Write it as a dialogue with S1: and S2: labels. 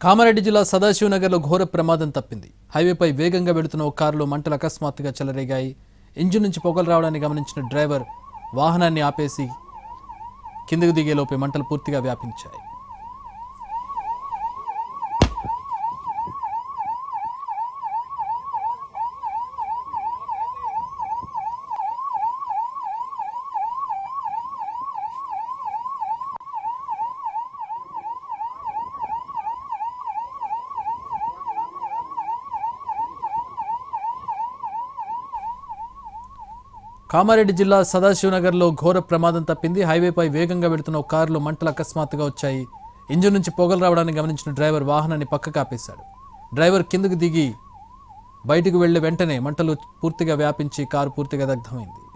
S1: కామారెడ్డి జిల్లా సదాశివనగర్లో ఘోర ప్రమాదం తప్పింది. హైవేపై వేగంగా వెళుతున్న ఓ కారులో మంటలు అకస్మాత్తుగా చెలరేగాయి. ఇంజిన్ నుంచి పొగలు రావడాన్ని గమనించిన డ్రైవర్ వాహనాన్ని ఆపేసి కిందకు దిగేలోపే మంటలు పూర్తిగా వ్యాపించాయి. కామారెడ్డి జిల్లా సదాశివనగర్లో ఘోర ప్రమాదం తప్పింది. హైవేపై వేగంగా వెళుతున్న ఒక కారులో మంటలు అకస్మాత్తుగా వచ్చాయి. ఇంజిన్ నుంచి పొగలు రావడాన్ని గమనించిన డ్రైవర్ వాహనాన్ని పక్కకు ఆపేశాడు. డ్రైవర్ కిందకు దిగి బయటకు వెళ్లే వెంటనే మంటలు పూర్తిగా వ్యాపించి కారు పూర్తిగా దగ్ధమైంది.